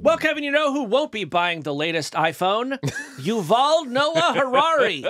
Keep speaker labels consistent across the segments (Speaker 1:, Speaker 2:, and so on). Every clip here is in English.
Speaker 1: Well, Kevin, you know who won't be buying the latest iPhone? Yuval Noah Harari.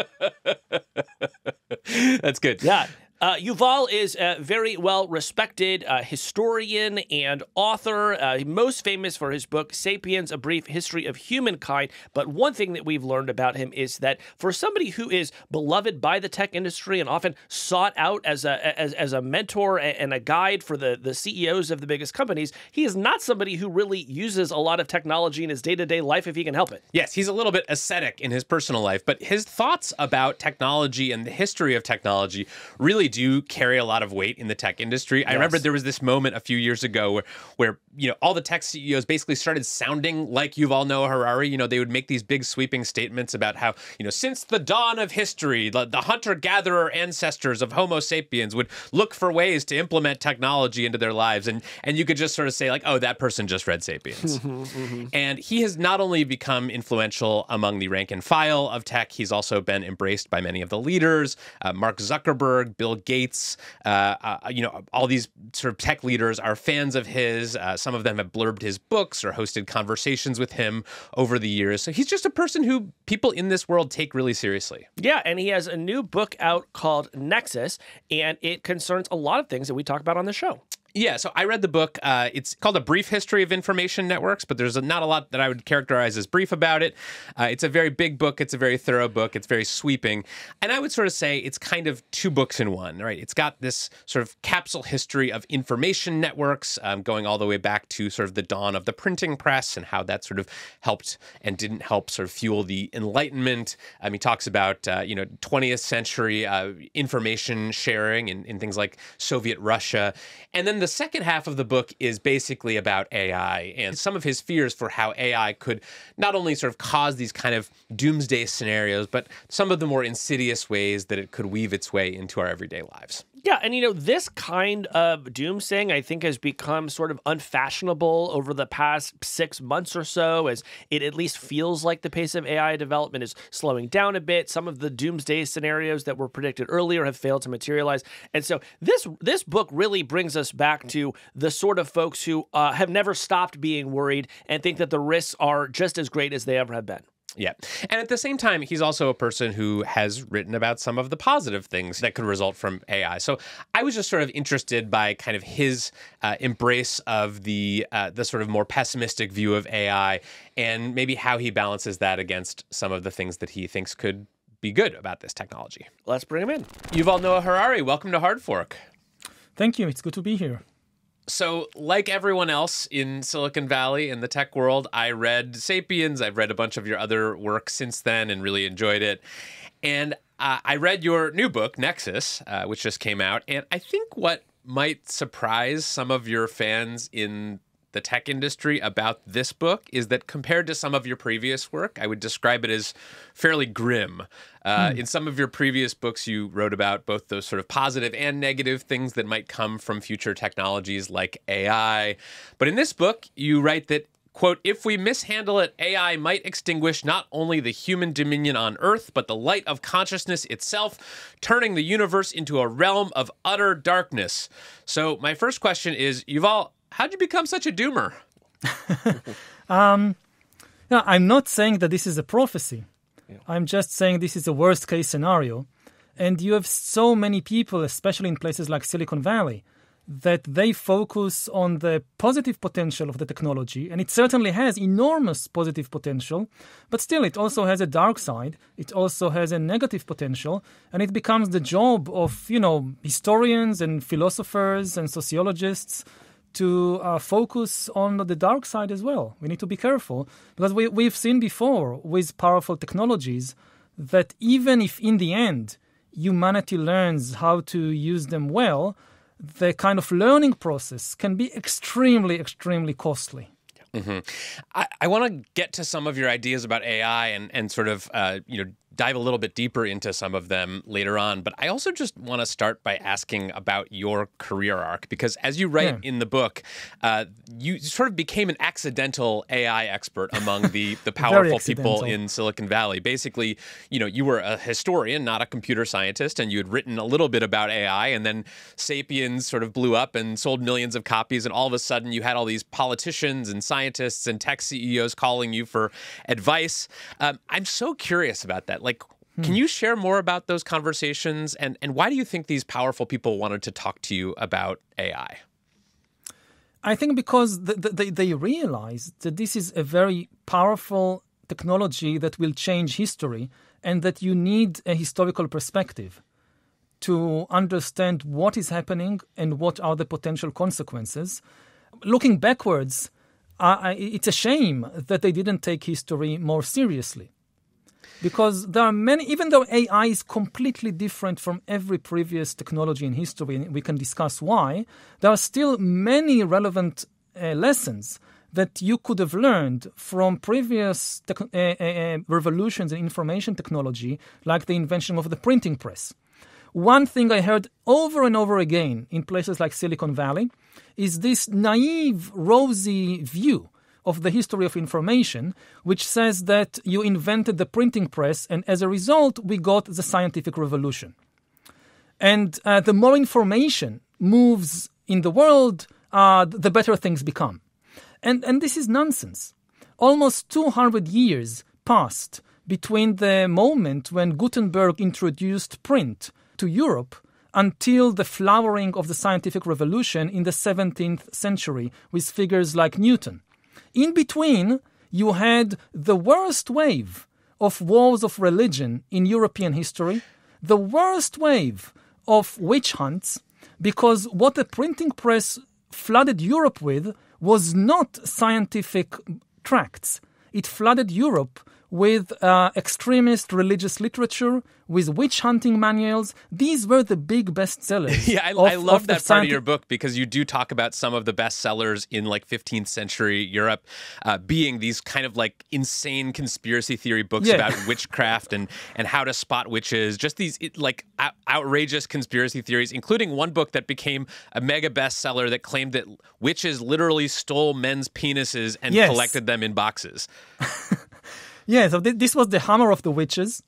Speaker 2: That's good.
Speaker 1: Yeah. Yuval is a very well-respected historian and author, most famous for his book, Sapiens, A Brief History of Humankind. But one thing that we've learned about him is that for somebody who is beloved by the tech industry and often sought out as a mentor and a guide for the CEOs of the biggest companies, he is not somebody who really uses a lot of technology in his day-to-day life if he can help it.
Speaker 2: Yes, he's a little bit ascetic in his personal life, but his thoughts about technology and the history of technology really do carry a lot of weight in the tech industry. I remember there was this moment a few years ago where all the tech CEOs basically started sounding like Yuval Noah Harari. They would make these big sweeping statements about how, since the dawn of history, the hunter-gatherer ancestors of Homo sapiens would look for ways to implement technology into their lives. And you could just sort of say like, oh, that person just read Sapiens. And he has not only become influential among the rank and file of tech, he's also been embraced by many of the leaders, Mark Zuckerberg, Bill Gates, all these sort of tech leaders are fans of his. Some of them have blurbed his books or hosted conversations with him over the years. So he's just a person who people in this world take really seriously.
Speaker 1: Yeah, and he has a new book out called Nexus, and it concerns a lot of things that we talk about on the show.
Speaker 2: Yeah, so I read the book. It's called A Brief History of Information Networks, but there's not a lot that I would characterize as brief about it. It's a very big book. It's a very thorough book. It's very sweeping. And I would sort of say it's kind of two books in one, right? It's got this sort of capsule history of information networks going all the way back to sort of the dawn of the printing press and how that sort of helped and didn't help sort of fuel the Enlightenment. He talks about, 20th century information sharing in things like Soviet Russia. And then the second half of the book is basically about AI and some of his fears for how AI could not only sort of cause these kind of doomsday scenarios, but some of the more insidious ways that it could weave its way into our everyday lives.
Speaker 1: Yeah, and this kind of doomsaying, I think, has become sort of unfashionable over the past 6 months or so, as it at least feels like the pace of AI development is slowing down a bit. Some of the doomsday scenarios that were predicted earlier have failed to materialize. And so this book really brings us back to the sort of folks who have never stopped being worried and think that the risks are just as great as they ever have been.
Speaker 2: Yeah. And at the same time, he's also a person who has written about some of the positive things that could result from AI. So I was just sort of interested by kind of his embrace of the sort of more pessimistic view of AI and maybe how he balances that against some of the things that he thinks could be good about this technology.
Speaker 1: Let's bring him in.
Speaker 2: Yuval Noah Harari, welcome to Hard Fork.
Speaker 3: Thank you. It's good to be here.
Speaker 2: So, like everyone else in Silicon Valley in the tech world, I read Sapiens. I've read a bunch of your other work since then and really enjoyed it. And I read your new book, Nexus, which just came out. And I think what might surprise some of your fans in the tech industry about this book is that compared to some of your previous work, I would describe it as fairly grim. In some of your previous books, you wrote about both those sort of positive and negative things that might come from future technologies like AI. But in this book, you write that, quote, if we mishandle it, AI might extinguish not only the human dominion on Earth, but the light of consciousness itself, turning the universe into a realm of utter darkness. So my first question is, Yuval, how'd you become such a doomer?
Speaker 3: I'm not saying that this is a prophecy. Yeah. I'm just saying this is a worst-case scenario. And you have so many people, especially in places like Silicon Valley, that they focus on the positive potential of the technology. And it certainly has enormous positive potential. But still, it also has a dark side. It also has a negative potential. And it becomes the job of, historians and philosophers and sociologists to focus on the dark side as well. We need to be careful because we've seen before with powerful technologies that even if in the end humanity learns how to use them well, the kind of learning process can be extremely, extremely costly.
Speaker 2: Mm-hmm. I want to get to some of your ideas about AI and sort of, dive a little bit deeper into some of them later on. But I also just want to start by asking about your career arc, because as you write in the book, you sort of became an accidental AI expert among the powerful people in Silicon Valley. Basically, you were a historian, not a computer scientist, and you had written a little bit about AI, and then Sapiens sort of blew up and sold millions of copies, and all of a sudden you had all these politicians and scientists and tech CEOs calling you for advice. I'm so curious about that. Like, can you share more about those conversations, and why do you think these powerful people wanted to talk to you about AI?
Speaker 3: I think because they realize that this is a very powerful technology that will change history, and that you need a historical perspective to understand what is happening and what are the potential consequences. Looking backwards, it's a shame that they didn't take history more seriously. Because there are many, even though AI is completely different from every previous technology in history, and we can discuss why, there are still many relevant lessons that you could have learned from previous revolutions in information technology, like the invention of the printing press. One thing I heard over and over again in places like Silicon Valley is this naive, rosy view of the history of information, which says that you invented the printing press, and as a result, we got the scientific revolution. And the more information moves in the world, the better things become. And this is nonsense. Almost 200 years passed between the moment when Gutenberg introduced print to Europe until the flowering of the scientific revolution in the 17th century with figures like Newton. In between, you had the worst wave of wars of religion in European history, the worst wave of witch hunts, because what the printing press flooded Europe with was not scientific tracts. It flooded Europe with extremist religious literature, with witch-hunting manuals. These were the big bestsellers.
Speaker 2: Yeah, I love that part of your book, because you do talk about some of the bestsellers in like 15th century Europe being these kind of like insane conspiracy theory books about witchcraft and how to spot witches, just these outrageous conspiracy theories, including one book that became a mega bestseller that claimed that witches literally stole men's penises and collected them in boxes.
Speaker 3: Yeah, so this was the hammer of the witches.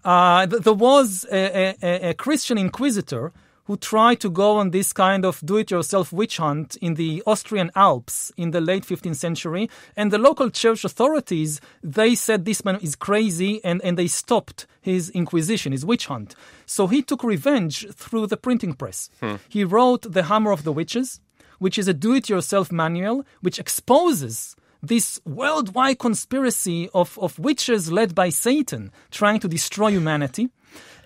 Speaker 3: There was a Christian inquisitor who tried to go on this kind of do-it-yourself witch hunt in the Austrian Alps in the late 15th century. And the local church authorities, they said this man is crazy, and they stopped his inquisition, his witch hunt. So he took revenge through the printing press. He wrote The Hammer of the Witches, which is a do-it-yourself manual which exposes this worldwide conspiracy of witches led by Satan trying to destroy humanity.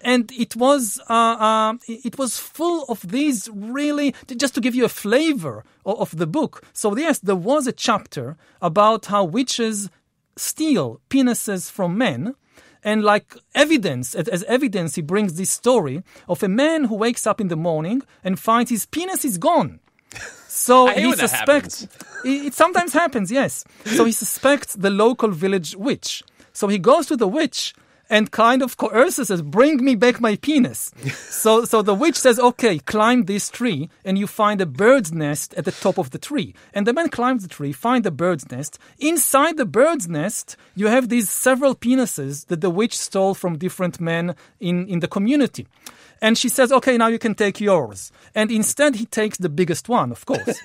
Speaker 3: And it was full of these really, just to give you a flavor of the book. So yes, there was a chapter about how witches steal penises from men. And like evidence, as evidence, he brings this story of a man who wakes up in the morning and finds his penis is gone. So he suspects it sometimes happens, yes. So he suspects the local village witch. So he goes to the witch and kind of coerces, says, "Bring me back my penis." So the witch says, "Okay, climb this tree," and you find a bird's nest at the top of the tree. And the man climbs the tree, finds the bird's nest. Inside the bird's nest, you have these several penises that the witch stole from different men in the community. And she says, "Okay, now you can take yours." And instead, he takes the biggest one, of course.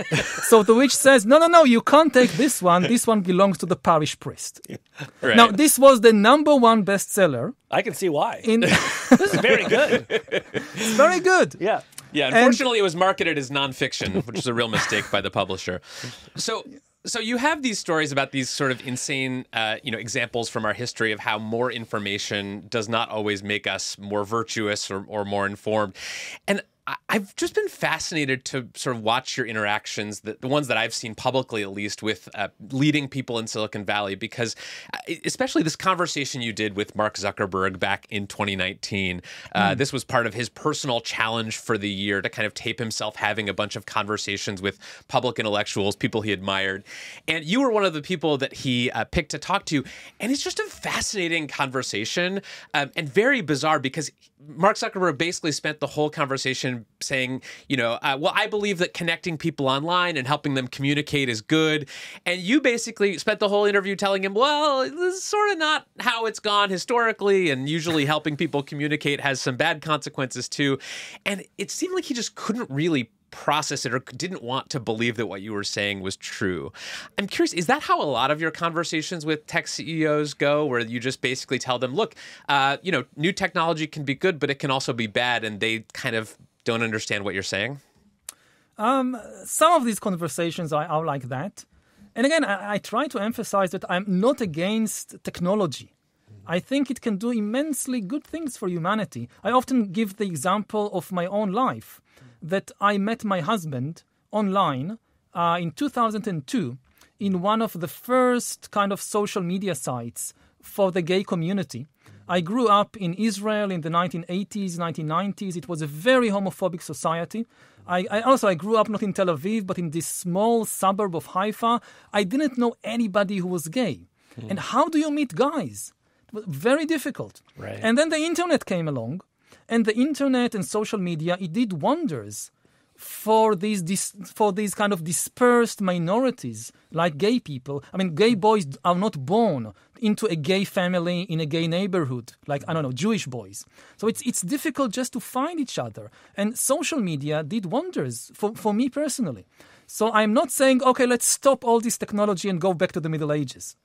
Speaker 3: So the witch says, No, you can't take this one. This one belongs to the parish priest."
Speaker 2: Right.
Speaker 3: Now, this was the #1 bestseller.
Speaker 1: I can see why. This is very good.
Speaker 3: It's very good.
Speaker 1: Yeah.
Speaker 2: Yeah, unfortunately, it was marketed as nonfiction, which is a real mistake by the publisher. So you have these stories about these sort of insane, examples from our history of how more information does not always make us more virtuous or more informed. And I've just been fascinated to sort of watch your interactions, the ones that I've seen publicly, at least, with leading people in Silicon Valley, because especially this conversation you did with Mark Zuckerberg back in 2019, this was part of his personal challenge for the year to kind of tape himself having a bunch of conversations with public intellectuals, people he admired. And you were one of the people that he picked to talk to. And it's just a fascinating conversation and very bizarre because Mark Zuckerberg basically spent the whole conversation saying, well, I believe that connecting people online and helping them communicate is good. And you basically spent the whole interview telling him, well, this is sort of not how it's gone historically. And usually helping people communicate has some bad consequences too. And it seemed like he just couldn't really process it or didn't want to believe that what you were saying was true. I'm curious, is that how a lot of your conversations with tech CEOs go, where you just basically tell them, look, new technology can be good, but it can also be bad, and they kind of don't understand what you're saying?
Speaker 3: Some of these conversations are like that. And again, I try to emphasize that I'm not against technology. I think it can do immensely good things for humanity. I often give the example of my own life, that I met my husband online in 2002 in one of the first kind of social media sites for the gay community. I grew up in Israel in the 1980s, 1990s. It was a very homophobic society. I grew up not in Tel Aviv, but in this small suburb of Haifa. I didn't know anybody who was gay. And how do you meet guys? It was very difficult.
Speaker 1: Right.
Speaker 3: And then the internet came along. And the internet and social media, it did wonders for these kind of dispersed minorities like gay people. I mean, gay boys are not born into a gay family in a gay neighborhood, like, Jewish boys. So it's difficult just to find each other. And social media did wonders for me personally. So I'm not saying, okay, let's stop all this technology and go back to the Middle Ages.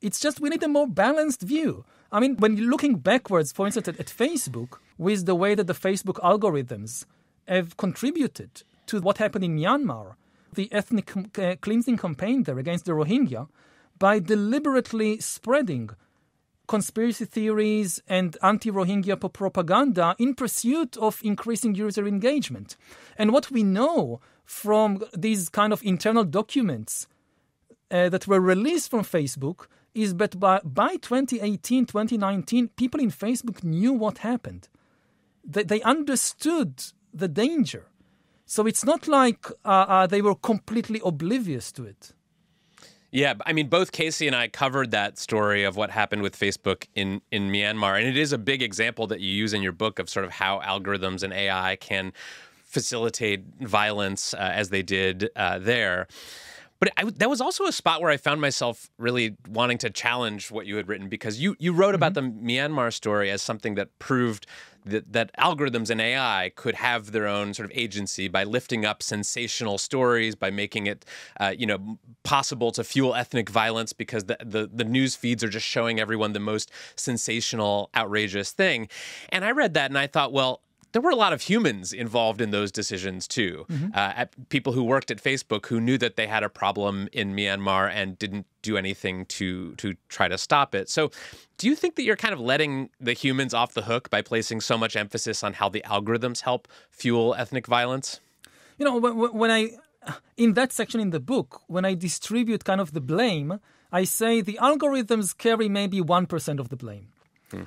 Speaker 3: It's just we need a more balanced view. I mean, when you're looking backwards, for instance, at Facebook, with the way that the Facebook algorithms have contributed to what happened in Myanmar, the ethnic cleansing campaign there against the Rohingya, by deliberately spreading conspiracy theories and anti-Rohingya propaganda in pursuit of increasing user engagement. And what we know from these kind of internal documents that were released from Facebook is that by 2018, 2019, people in Facebook knew what happened. They understood the danger. So it's not like they were completely oblivious to it.
Speaker 2: Yeah, I mean, both Casey and I covered that story of what happened with Facebook in Myanmar. And it is a big example that you use in your book of sort of how algorithms and AI can facilitate violence as they did there. But that was also a spot where I found myself really wanting to challenge what you had written, because you wrote about the Myanmar story as something that proved that algorithms and AI could have their own sort of agency by lifting up sensational stories, by making it possible to fuel ethnic violence because the news feeds are just showing everyone the most sensational, outrageous thing. And I read that and I thought, well, there were a lot of humans involved in those decisions, too. People who worked at Facebook who knew that they had a problem in Myanmar and didn't do anything to try to stop it. So do you think that you're kind of letting the humans off the hook by placing so much emphasis on how the algorithms help fuel ethnic violence?
Speaker 3: When in that section in the book, when I distribute kind of the blame, I say the algorithms carry maybe 1% of the blame.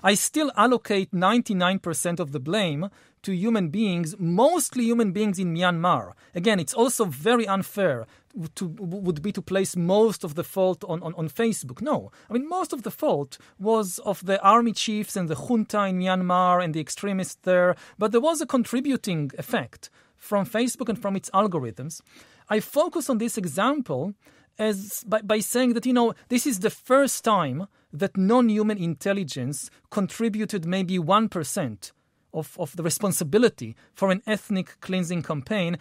Speaker 3: I still allocate 99% of the blame to human beings, mostly human beings in Myanmar. Again, it's also very unfair would be to place most of the fault on Facebook. No. I mean, most of the fault was of the army chiefs and the junta in Myanmar and the extremists there, but there was a contributing effect from Facebook and from its algorithms. I focus on this example as by saying that, this is the first time that non-human intelligence contributed maybe 1% of the responsibility for an ethnic cleansing campaign.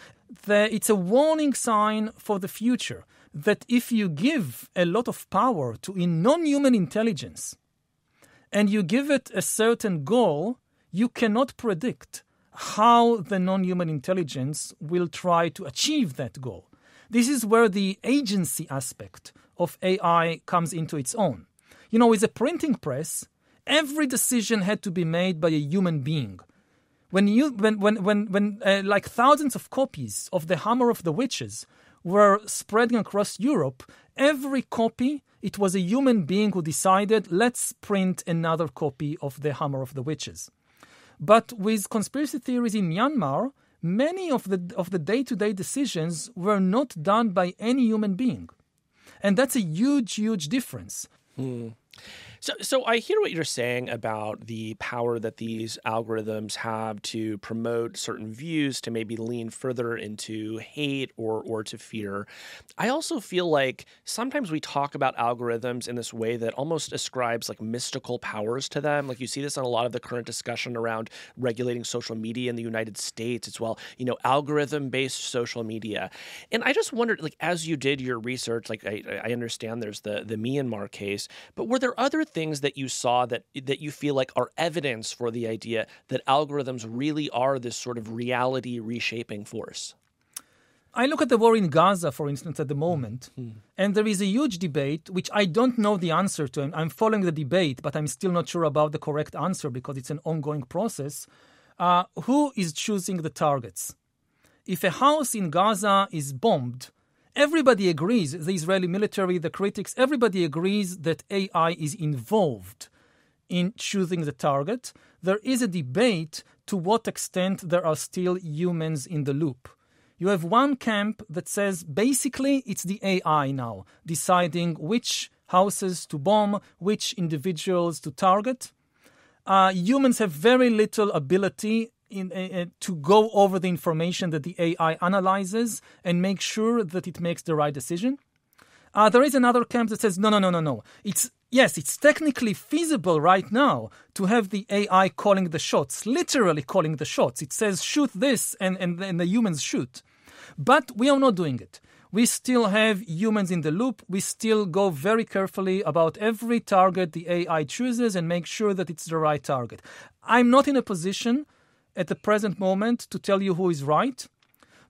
Speaker 3: It's a warning sign for the future that if you give a lot of power to a non-human intelligence and you give it a certain goal, you cannot predict how the non-human intelligence will try to achieve that goal. This is where the agency aspect of AI comes into its own. With a printing press, every decision had to be made by a human being. When like thousands of copies of The Hammer of the Witches were spreading across Europe, every copy, it was a human being who decided, let's print another copy of The Hammer of the Witches. But with conspiracy theories in Myanmar, many of the day-to-day decisions were not done by any human being. And that's a huge, huge difference.
Speaker 1: So I hear what you're saying about the power that these algorithms have to promote certain views, to maybe lean further into hate or to fear. I also feel like sometimes we talk about algorithms in this way that almost ascribes like mystical powers to them. Like you see this in a lot of the current discussion around regulating social media in the United States. It's, well, algorithm-based social media. And I just wondered, like, as you did your research, like I understand there's the Myanmar case, but were there other things that you saw that you feel like are evidence for the idea that algorithms really are this sort of reality reshaping force?
Speaker 3: I look at the war in Gaza, for instance, at the moment, and there is a huge debate, which I don't know the answer to. I'm following the debate, but I'm still not sure about the correct answer because it's an ongoing process. Who is choosing the targets? If a house in Gaza is bombed, everybody agrees, the Israeli military, the critics, everybody agrees that AI is involved in choosing the target. There is a debate to what extent there are still humans in the loop. You have one camp that says basically it's the AI now deciding which houses to bomb, which individuals to target. Humans have very little ability to go over the information that the AI analyzes and make sure that it makes the right decision. There is another camp that says, no. It's technically feasible right now to have the AI calling the shots, literally calling the shots. It says, shoot this, and the humans shoot. But we are not doing it. We still have humans in the loop. We still go very carefully about every target the AI chooses and make sure that it's the right target. I'm not in a position at the present moment to tell you who is right,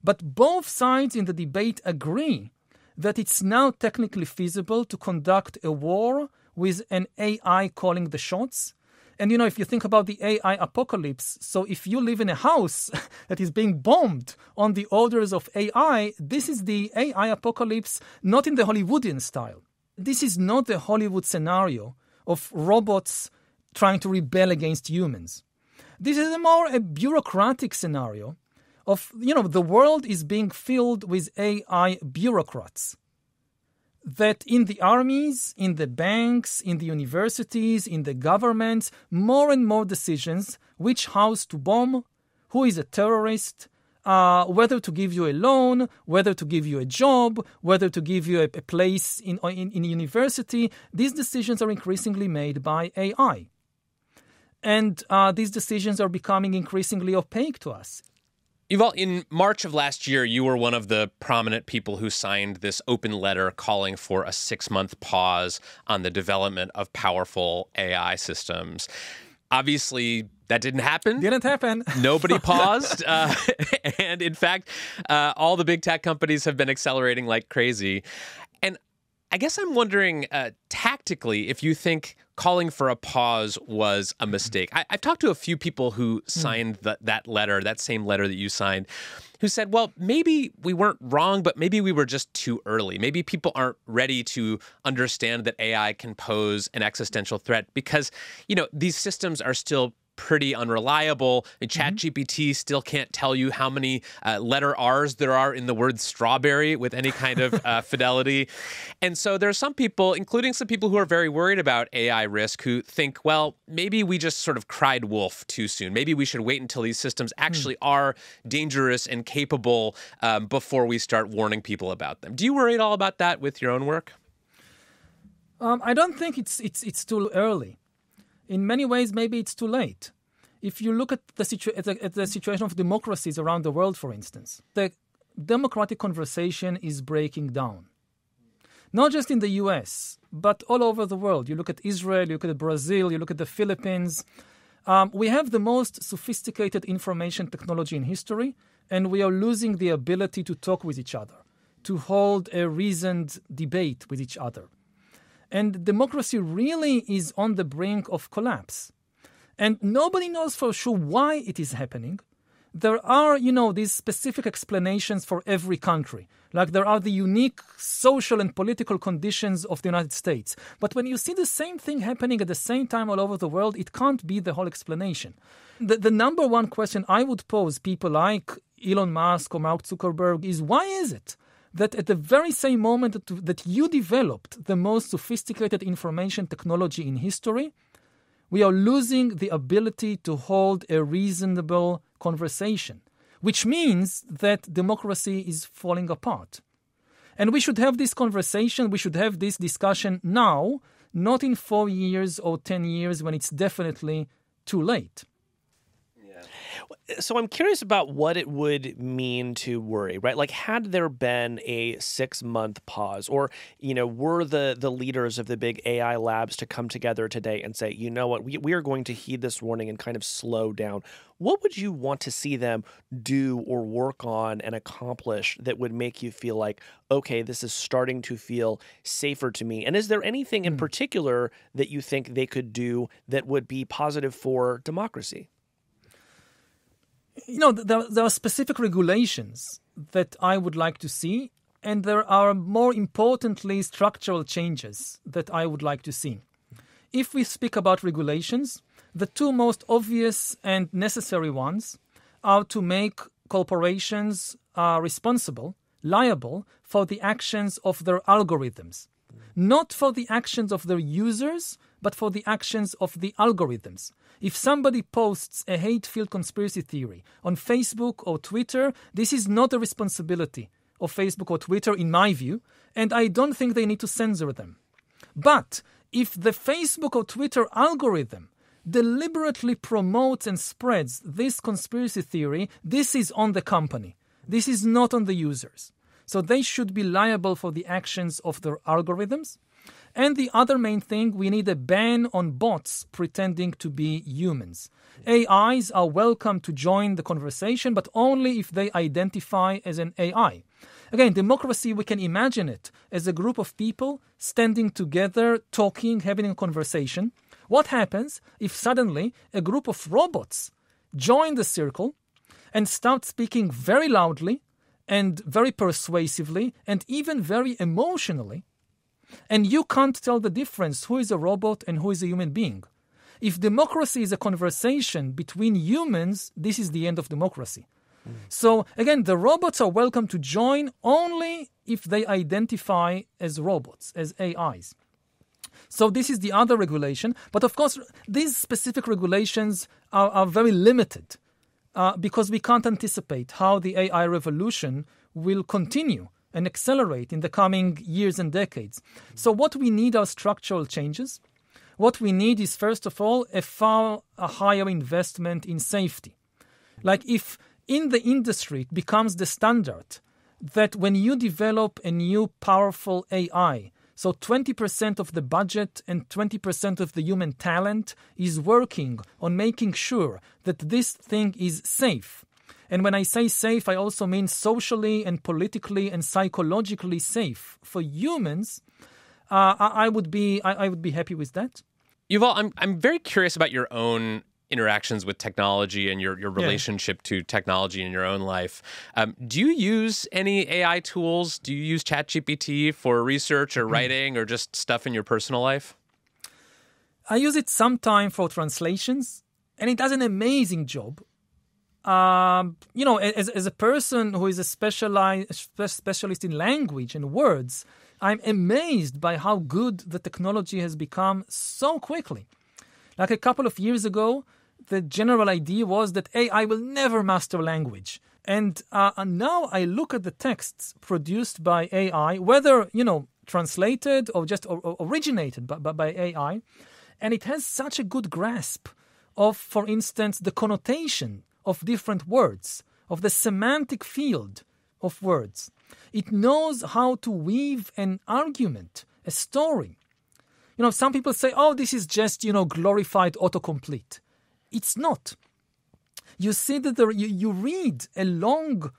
Speaker 3: but both sides in the debate agree that it's now technically feasible to conduct a war with an AI calling the shots. And, if you think about the AI apocalypse, so if you live in a house that is being bombed on the orders of AI, this is the AI apocalypse, not in the Hollywoodian style. This is not the Hollywood scenario of robots trying to rebel against humans. This is a bureaucratic scenario of, the world is being filled with AI bureaucrats that in the armies, in the banks, in the universities, in the governments, more and more decisions, which house to bomb, who is a terrorist, whether to give you a loan, whether to give you a job, whether to give you a place in university. These decisions are increasingly made by AI. And these decisions are becoming increasingly opaque to us.
Speaker 2: Yuval, in March of last year, you were one of the prominent people who signed this open letter calling for a 6-month pause on the development of powerful AI systems. Obviously, that didn't happen. Nobody paused. And in fact, all the big tech companies have been accelerating like crazy. And I guess I'm wondering tactically if you think calling for a pause was a mistake. I've talked to a few people who signed that letter, that same letter that you signed, who said, well, maybe we weren't wrong, but maybe we were just too early. Maybe people aren't ready to understand that AI can pose an existential threat because, these systems are still pretty unreliable. ChatGPT still can't tell you how many letter R's there are in the word strawberry with any kind of fidelity. And so there are some people, including some people who are very worried about AI risk, who think, well, maybe we just sort of cried wolf too soon. Maybe we should wait until these systems actually are dangerous and capable before we start warning people about them. Do you worry at all about that with your own work?
Speaker 3: I don't think it's too early. In many ways, maybe it's too late. If you look at the situation of democracies around the world, for instance, the democratic conversation is breaking down. Not just in the US, but all over the world. You look at Israel, you look at Brazil, you look at the Philippines. We have the most sophisticated information technology in history, and we are losing the ability to talk with each other, to hold a reasoned debate with each other. And democracy really is on the brink of collapse. And nobody knows for sure why it is happening. There are, these specific explanations for every country. Like there are the unique social and political conditions of the United States. But when you see the same thing happening at the same time all over the world, it can't be the whole explanation. The number one question I would pose people like Elon Musk or Mark Zuckerberg is, why is it that at the very same moment that you developed the most sophisticated information technology in history, we are losing the ability to hold a reasonable conversation, which means that democracy is falling apart. And we should have this conversation, we should have this discussion now, not in 4 years or 10 years when it's definitely too late.
Speaker 1: So I'm curious about what it would mean to worry, right? Like, had there been a 6-month pause, or, were the leaders of the big AI labs to come together today and say, you know what, we are going to heed this warning and kind of slow down, what would you want to see them do or work on and accomplish that would make you feel like, okay, this is starting to feel safer to me? And is there anything in particular that you think they could do that would be positive for democracy?
Speaker 3: There are specific regulations that I would like to see, and there are, more importantly, structural changes that I would like to see. If we speak about regulations, the two most obvious and necessary ones are to make corporations liable for the actions of their algorithms. Not for the actions of their users, but for the actions of the algorithms. If somebody posts a hate-filled conspiracy theory on Facebook or Twitter, this is not the responsibility of Facebook or Twitter, in my view, and I don't think they need to censor them. But if the Facebook or Twitter algorithm deliberately promotes and spreads this conspiracy theory, this is on the company. This is not on the users. So they should be liable for the actions of their algorithms. And the other main thing, we need a ban on bots pretending to be humans. AIs are welcome to join the conversation, but only if they identify as an AI. Again, democracy, we can imagine it as a group of people standing together, talking, having a conversation. What happens if suddenly a group of robots join the circle and start speaking very loudly and very persuasively and even very emotionally, and you can't tell the difference who is a robot and who is a human being? If democracy is a conversation between humans, this is the end of democracy. So again, the robots are welcome to join only if they identify as robots, as AIs. So this is the other regulation. But of course, these specific regulations are very limited because we can't anticipate how the AI revolution will continue and accelerate in the coming years and decades. So what we need are structural changes. What we need is, first of all, a higher investment in safety. Like if in the industry it becomes the standard that when you develop a new powerful AI, so 20% of the budget and 20% of the human talent is working on making sure that this thing is safe. And when I say safe, I also mean socially and politically and psychologically safe for humans. I would be happy with that.
Speaker 2: Yuval, I'm very curious about your own interactions with technology and your relationship to technology in your own life. Do you use any AI tools? Do you use ChatGPT for research or writing or just stuff in your personal life?
Speaker 3: I use it sometimes for translations, and it does an amazing job. As a person who is a specialist in language and words, I'm amazed by how good the technology has become so quickly. Like a couple of years ago, the general idea was that AI will never master language. And now I look at the texts produced by AI, whether, translated or just originated by AI, and it has such a good grasp of, for instance, the connotation of different words, of the semantic field of words. It knows how to weave an argument, a story. Some people say, this is just, glorified autocomplete. It's not. You see that you read a long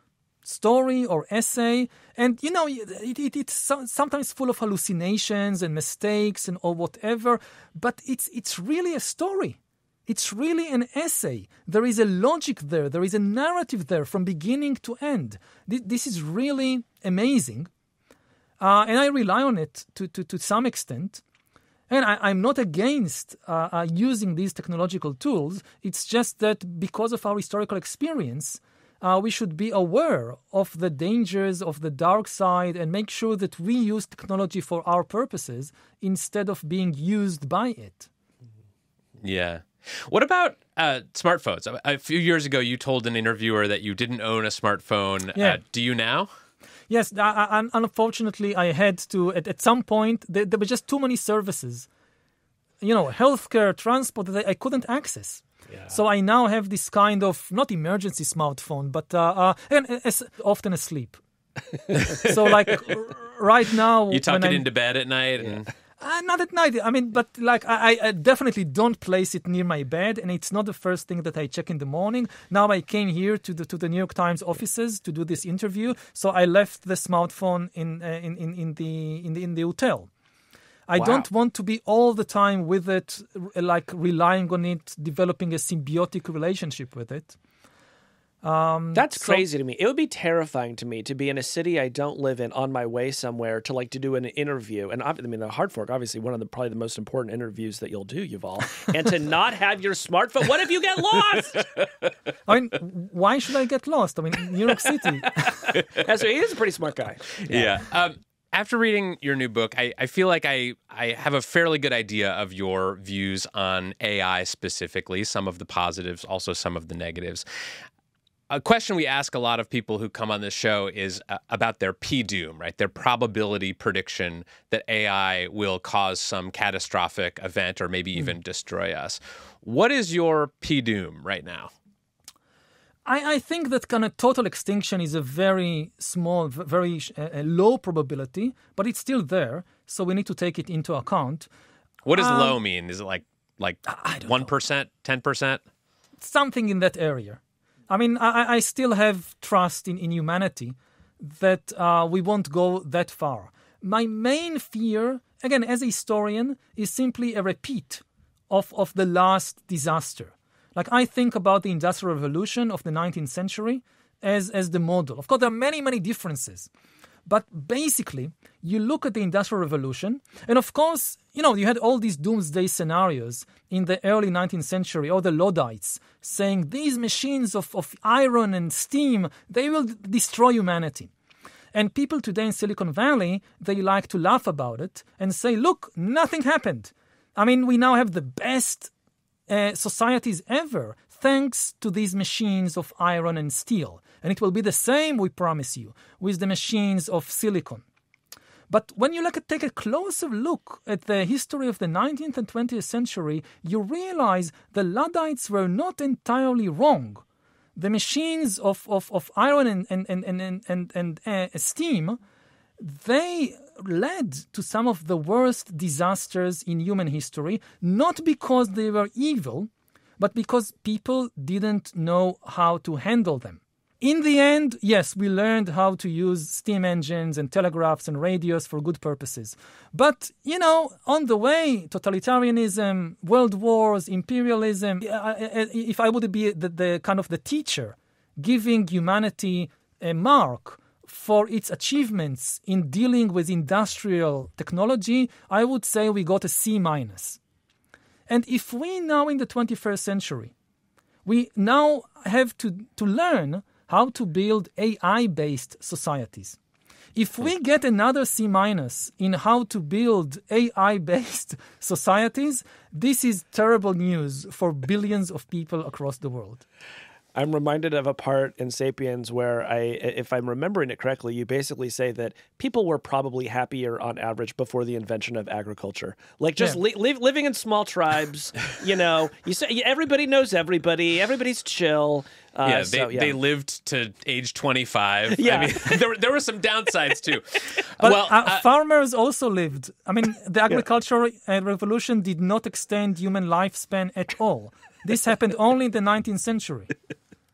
Speaker 3: story or essay, and, it's sometimes full of hallucinations and mistakes or whatever, but it's really a story. It's really an essay. There is a logic there. There is a narrative there from beginning to end. This is really amazing. And I rely on it to some extent. And I'm not against using these technological tools. It's just that because of our historical experience, we should be aware of the dangers of the dark side and make sure that we use technology for our purposes instead of being used by it.
Speaker 2: Yeah. What about smartphones? A few years ago, you told an interviewer that you didn't own a smartphone.
Speaker 3: Yeah.
Speaker 2: Do you now?
Speaker 3: Yes, unfortunately, I had to, at some point, there were just too many services. Healthcare, transport that I couldn't access. Yeah. So I now have this kind of, not emergency smartphone, but often asleep. So right now...
Speaker 2: You tuck it into bed at night?
Speaker 3: And... not at night. I mean, but I definitely don't place it near my bed, and it's not the first thing that I check in the morning. Now I came here to the New York Times offices to do this interview, so I left the smartphone in the hotel. I don't want to be all the time with it, relying on it, developing a symbiotic relationship with it.
Speaker 1: That's crazy to me. It would be terrifying to me to be in a city I don't live in on my way somewhere to do an interview. And I mean, the Hard Fork, obviously one of probably the most important interviews that you'll do, Yuval. And to not have your smartphone, what if you get lost?
Speaker 3: I mean, why should I get lost? I mean, New York City.
Speaker 1: He's a pretty smart guy.
Speaker 2: Yeah. After reading your new book, I feel like I have a fairly good idea of your views on AI specifically, some of the positives, also some of the negatives. A question we ask a lot of people who come on this show is about their PDoom, right? Their probability prediction that AI will cause some catastrophic event or maybe even destroy us. What is your PDoom right now?
Speaker 3: I think that kind of total extinction is a very small, very low probability, but it's still there, so we need to take it into account.
Speaker 2: What does low mean? Is it like 1%, 10%?
Speaker 3: Something in that area. I mean, I still have trust in humanity that we won't go that far. My main fear, again, as a historian, is simply a repeat of the last disaster. I think about the Industrial Revolution of the 19th century as the model. Of course, there are many, many differences. But basically, you look at the Industrial Revolution, and of course, you had all these doomsday scenarios in the early 19th century, or the Luddites, saying these machines of iron and steam, they will destroy humanity. And people today in Silicon Valley, they like to laugh about it and say, look, nothing happened. I mean, we now have the best societies ever, thanks to these machines of iron and steel. And it will be the same, we promise you, with the machines of silicon. But when you take a closer look at the history of the 19th and 20th century, you realize the Luddites were not entirely wrong. The machines of iron and steam, they led to some of the worst disasters in human history, not because they were evil, but because people didn't know how to handle them. In the end, yes, we learned how to use steam engines and telegraphs and radios for good purposes. But, on the way, totalitarianism, world wars, imperialism, if I would be the kind of the teacher giving humanity a mark for its achievements in dealing with industrial technology, I would say we got a C-. And if we now in the 21st century, we now have to learn how to build AI-based societies. If we get another C- in how to build AI-based societies, this is terrible news for billions of people across the world.
Speaker 1: I'm reminded of a part in Sapiens where if I'm remembering it correctly, you basically say that people were probably happier on average before the invention of agriculture. Living in small tribes, you say everybody knows everybody, everybody's chill.
Speaker 2: They lived to age 25.
Speaker 1: Yeah.
Speaker 2: I mean, there were some downsides too.
Speaker 3: But farmers also lived. I mean, the agricultural revolution did not extend human lifespan at all. This happened only in the 19th century.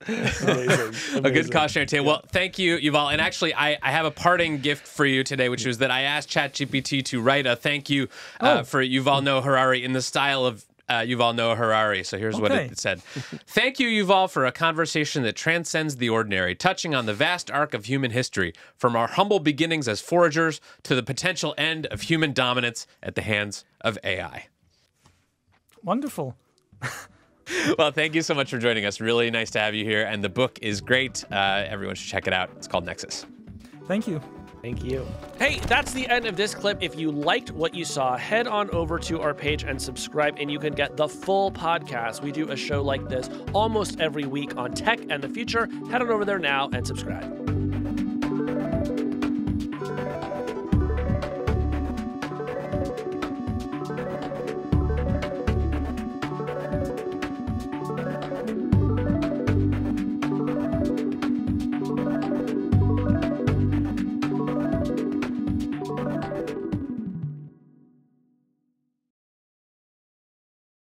Speaker 1: Amazing.
Speaker 2: A good cautionary tale. Well, thank you, Yuval. And actually, I have a parting gift for you today, which was that I asked ChatGPT to write a thank you for Yuval Noah Harari in the style of Yuval Noah Harari. So here's what it said. Thank you, Yuval, for a conversation that transcends the ordinary, touching on the vast arc of human history, from our humble beginnings as foragers to the potential end of human dominance at the hands of AI.
Speaker 3: Wonderful.
Speaker 2: Well, thank you so much for joining us. Really nice to have you here. And the book is great. Everyone should check it out. It's called Nexus.
Speaker 3: Thank you.
Speaker 1: Thank you. Hey, that's the end of this clip. If you liked what you saw, head on over to our page and subscribe, and you can get the full podcast. We do a show like this almost every week on tech and the future. Head on over there now and subscribe.